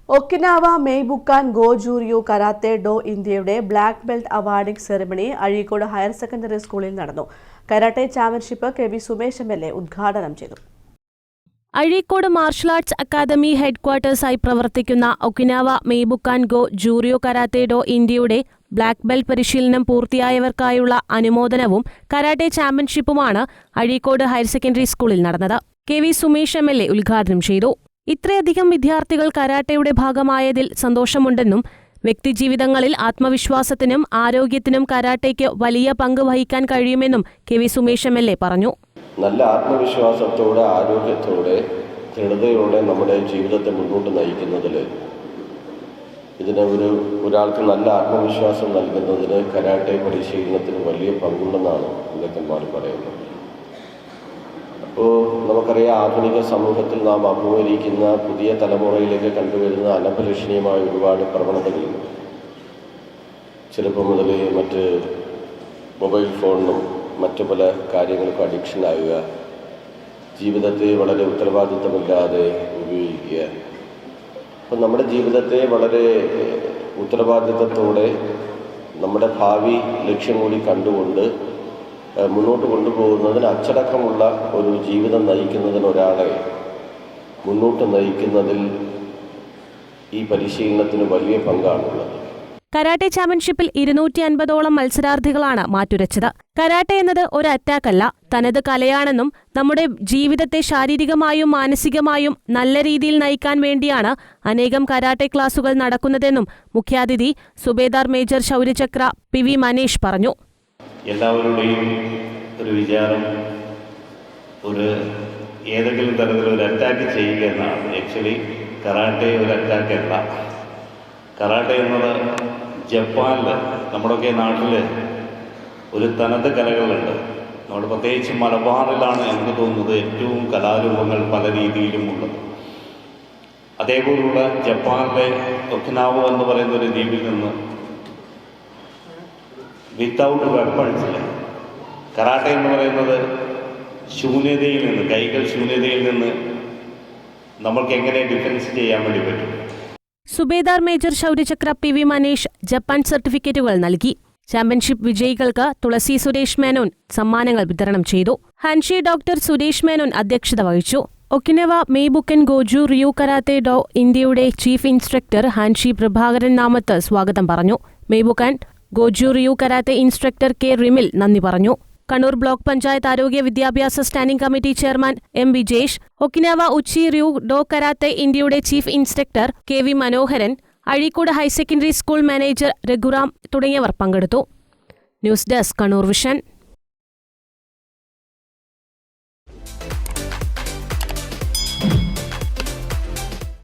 Okinawa മെയ്ബുക്കാൻ ഗോജൂറിയോ karate do ഇന്ത്യയുടെ black belt awarding ceremony Azhikode higher secondary സ്കൂളിൽ നടന്നു. Karate championship K V. Sumesh MLA ഉദ്ഘാടനം ചെയ്തു. അഴീക്കോട് മാർഷൽ ആർട്സ് അക്കാദമി ഹെഡ്ക്വാർട്ടേഴ്സായി പ്രവർത്തിക്കുന്ന ഒക്കിനാവ മെയ്ബുക്കാൻ ഗോ ജൂറിയോ കരാത്തെ ഡോ ഇന്ത്യയുടെ ബ്ലാക്ക് ബെൽറ്റ് പരിശീലനം പൂർത്തിയായവർക്കായുള്ള അനുമോദനവും കരാട്ടെ ചാമ്പ്യൻഷിപ്പുമാണ് അഴീക്കോട് ഹയർ സെക്കൻഡറി സ്കൂളിൽ നടന്നത്. കെ.വി. സുമേഷ് എം.എൽ.എ ഉദ്ഘാടനം ചെയ്തു. ഇത്രയധികം വിദ്യാർത്ഥികൾ കരാട്ടയുടെ ഭാഗമായതിൽ സന്തോഷമുണ്ടെന്നും വ്യക്തിജീവിതങ്ങളിൽ ആത്മവിശ്വാസത്തിനും ആരോഗ്യത്തിനും കരാട്ടയ്ക്ക് വലിയ പങ്ക് വഹിക്കാൻ കഴിയുമെന്നും കെ.വി. സുമേഷ് എം.എൽ.എ പറഞ്ഞു. നല്ല ആത്മവിശ്വാസത്തോടെ ആരോഗ്യത്തോടെ ദൃഢതയോടെ നമ്മുടെ ജീവിതത്തെ മുന്നോട്ട് നയിക്കുന്നതിൽ ഒരാൾക്ക് നല്ല ആത്മവിശ്വാസം നൽകുന്നതിന് കരാട്ടെ പരിശീലനത്തിന് വലിയ പങ്കുണ്ടെന്നാണ് വിദഗ്ധന്മാർ പറയുന്നത്. അപ്പോൾ നമുക്കറിയാം, ആധുനിക സമൂഹത്തിൽ നാം അഭിമുഖീകരിക്കുന്ന പുതിയ തലമുറയിലേക്ക് കണ്ടുവരുന്ന അനഭിലഷണീയമായ ഒരുപാട് പ്രവണതകളുണ്ട്. ചെറുപ്പം മുതലേ മറ്റ് മൊബൈൽ ഫോണിനും മറ്റു പല കാര്യങ്ങൾക്കും അഡിക്ഷനാകുക, ജീവിതത്തെ വളരെ ഉത്തരവാദിത്തമില്ലാതെ ഉപയോഗിക്കുക. അപ്പം നമ്മുടെ ജീവിതത്തെ വളരെ ഉത്തരവാദിത്തത്തോടെ നമ്മുടെ ഭാവി ലക്ഷ്യം കൂടി കണ്ടുകൊണ്ട് മുന്നോട്ട് കൊണ്ടുപോകുന്നതിന് അച്ചടക്കമുള്ള ഒരു ജീവിതം നയിക്കുന്നതിന് ഒരാളെ മുന്നോട്ട് നയിക്കുന്നതിൽ ഈ പരിശീലനത്തിന് വലിയ പങ്കാണുള്ളത്. കരാട്ടെ ചാമ്പ്യൻഷിപ്പിൽ 250ഓളം മത്സരാർത്ഥികളാണ് മാറ്റുരച്ചത്. കരാട്ടെ എന്നത് ഒരു അറ്റാക്കല്ല, തനത് കലയാണെന്നും നമ്മുടെ ജീവിതത്തെ ശാരീരികമായും മാനസികമായും നല്ല രീതിയിൽ നയിക്കാൻ വേണ്ടിയാണ് അനേകം കരാട്ടെ ക്ലാസുകൾ നടക്കുന്നതെന്നും മുഖ്യാതിഥി സുബേദാർ മേജർ ശൗര്യചക്ര പി.വി. മനേഷ് പറഞ്ഞു. എല്ലാവരുടെയും ഒരു വിചാരം ഏതെങ്കിലും തരത്തിലൊരു അറ്റാക്ക് ചെയ്യുക എന്നാണ്. ആക്ച്വലി കരാട്ടെ ഒരു അറ്റാക്കല്ല. കരാട്ടെ എന്നത് ജപ്പാനിൽ, നമ്മുടെയൊക്കെ നാട്ടിൽ ഒരു തനത് കലകളുണ്ട്. നമ്മുടെ പ്രത്യേകിച്ച് മലബാറിലാണ് എനിക്ക് തോന്നുന്നത് ഏറ്റവും കലാരൂപങ്ങൾ പല രീതിയിലും ഉള്ളത്. അതേപോലുള്ള ജപ്പാനിലെ ഒക്കിനാവ എന്ന് പറയുന്ന ഒരു ദ്വീപിൽ നിന്ന് വിത്തൗട്ട് വെപ്പൺസിൽ കരാട്ടെ എന്ന് പറയുന്നത് ശൂന്യതയിൽ നിന്ന്, കൈകൾ ശൂന്യതയിൽ നിന്ന് നമ്മൾക്ക് എങ്ങനെ ഡിഫൻസ് ചെയ്യാൻ വേണ്ടി പറ്റും. Subedar major Shaurya Chakra PV. Manesh Japan സർട്ടിഫിക്കറ്റുകൾ നൽകി. ചാമ്പ്യൻഷിപ്പ് വിജയികൾക്ക് തുളസി സുരേഷ് മേനോൻ സമ്മാനങ്ങൾ വിതരണം ചെയ്തു. ഹാൻഷി ഡോക്ടർ സുരേഷ് മേനോൻ അധ്യക്ഷത വഹിച്ചു. Okinawa മെയ്ബുക്കൻ Goju Ryu karate do ഇന്ത്യയുടെ chief instructor Hanshi Prabhakaran Namath സ്വാഗതം പറഞ്ഞു. Meibukan Goju Ryu karate instructor K. Rimil നന്ദി പറഞ്ഞു. കണ്ണൂർ ബ്ലോക്ക് പഞ്ചായത്ത് ആരോഗ്യ വിദ്യാഭ്യാസ standing committee chairman M. Vijesh, Okinawa Uechi Ryu do karate ഇന്ത്യയുടെ chief instructor K V. Manoharan, Azhikode higher secondary school manager Raghuram തുടങ്ങിയവർ പങ്കെടുത്തു. News desk Kannur vision.